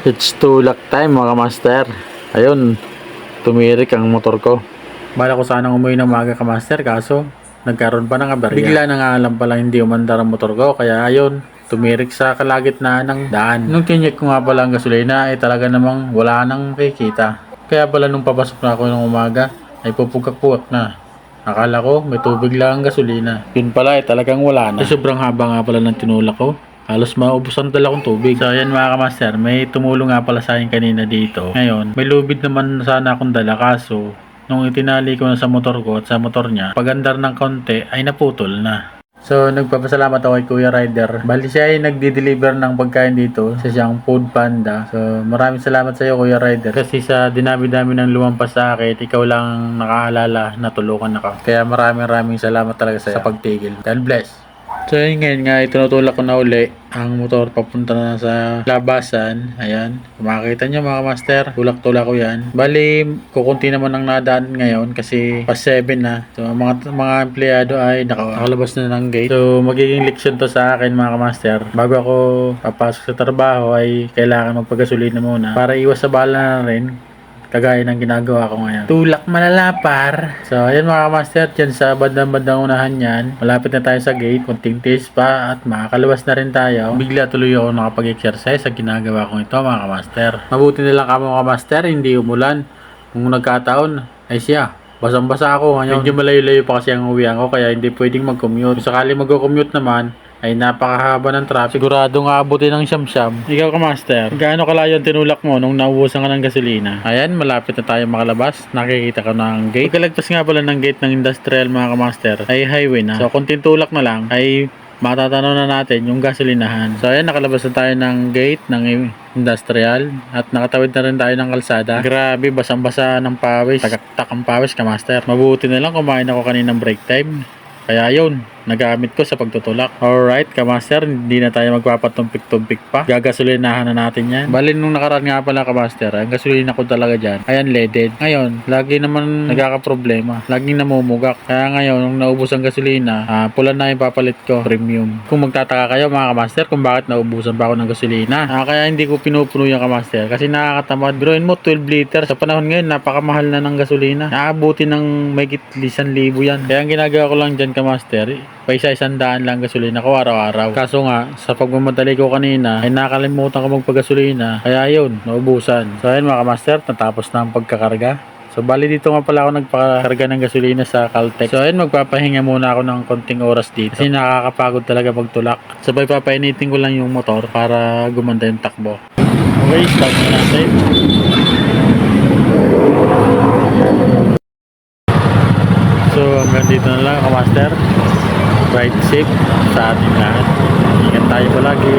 It's tulak time mga master. Ayun, tumirik ang motor ko. Bala ko sanang umuwi ng maaga master, kaso nagkaroon pa ng aberya. Bigla na nga alam pala hindi umandar ang motor ko, kaya ayun, tumirik sa kalagitnaan ng daan. Nung tinyek ko nga pala ang gasolina, talaga namang wala nang makikita. Kaya pala nung papasok na ako ng umaga, ay pupugak-pugak na. Akala ko may tubig lang ang gasolina. Yun pala talagang wala na. Sobrang haba nga pala ng tinulak ko. Halos maubusan dala kong tubig. So ayan mga kamaster, may tumulong nga pala sa akin kanina dito. Ngayon, may lubid naman sana akong dala, kaso nung itinali ko na sa motor ko at sa motor niya, pagandar ng konti ay naputol na. So nagpapasalamat ako kay Kuya Rider. Bali siya ay nagdi-deliver ng pagkain dito sa siyang Food Panda. So maraming salamat sa iyo Kuya Rider. Kasi sa dinami-dami ng lumampas sa akin, ikaw lang nakaalala na tulungan ako. Kaya maraming salamat talaga sa iyo sa pagtigil. God bless. So yun, ngayon nga itinutulak ko na uli ang motor papunta na sa labasan. Ayan, kung makikita nyo mga master, tulak-tulak ko yan. Bali, kukunti naman ang nadaan ngayon kasi pas 7 na. So mga empleyado ay nakalabas na ng gate. So magiging leksyon to sa akin mga master. Bago ako papasok sa trabaho ay kailangan magpagasolina muna para iwas sa bala na rin, kagaya ng ginagawa ko ngayon. Tulak malalapar. So, ayan mga master, dyan sa bandang unahan yan. Malapit na tayo sa gate. Kunting taste pa at makakalabas na rin tayo. Bigla tuloy ako nakapag-exercise sa ginagawa kong ito mga master. Mabuti na lang kamo mga master, hindi umulan. Kung nagkataon, ay siya. Basang-basa ako ngayon. Medyo malayo-layo pa kasi ang uwian ko, kaya hindi pwedeng mag-commute. Kung sakali mag-commute naman, ay napakahaba ng traffic. Siguradong aabutin ng siyam-siyam. Ikaw ka master, gaano kalayo ang tinulak mo nung naubusan ka ng gasolina? Ayan, malapit na tayo makalabas. Nakikita ko na ang gate. Pagkalagpas nga pala ng gate ng industrial mga kamaster, ay highway na. So kunting tulak na lang ay matatanaw na natin yung gasolinahan. So ayan, nakalabas na tayo ng gate ng industrial at nakatawid na rin tayo ng kalsada. Grabe, basang-basa ng pawis. Tagaktak ang pawis ka master. Mabuti na lang kumain ako kaninang break time. Kaya yun, nagamit ko sa pagtutulak. Alright, kamaster, hindi na tayo magpapatumpik-tumpik pa. Gagasolinahan na natin yan. Bali nung nakaraan nga pala kamaster, ang gasolina ko talaga dyan, ayan leaded. Ngayon, lagi naman nagkakaproblema. Laging namumugak. Kaya ngayon, nung naubos ang gasolina, pula na yung papalit ko, premium. Kung magtataka kayo mga kamaster, kung bakit naubusan pa ako ng gasolina. Kaya hindi ko pinupuno yung kamaster. Kasi nakakatamad. Biruin mo, 12 liter. Sa panahon ngayon, napakamahal na ng gasolina. Naabuti ng may 1,000 yan. Kaya ang ginagawa ko lang dyan kamaster, paisa 100 lang gasolina ko araw-araw. Kaso nga, sa pagmamadali ko kanina, ay nakalimutan ko magpagasolina. Kaya yun, naubusan. So ayun mga kamaster, natapos na ang pagkakarga. So bali dito nga pala ako nagpakarga ng gasolina sa Caltex. So ayun, magpapahinga muna ako ng konting oras dito. Kasi nakakapagod talaga pagtulak. Sabay papainitin ko lang yung motor para gumanda yung takbo. Okay, start na natin. So hanggang dito na lang kamaster. Ride safe sa ating lahat. Ingat tayo palagi.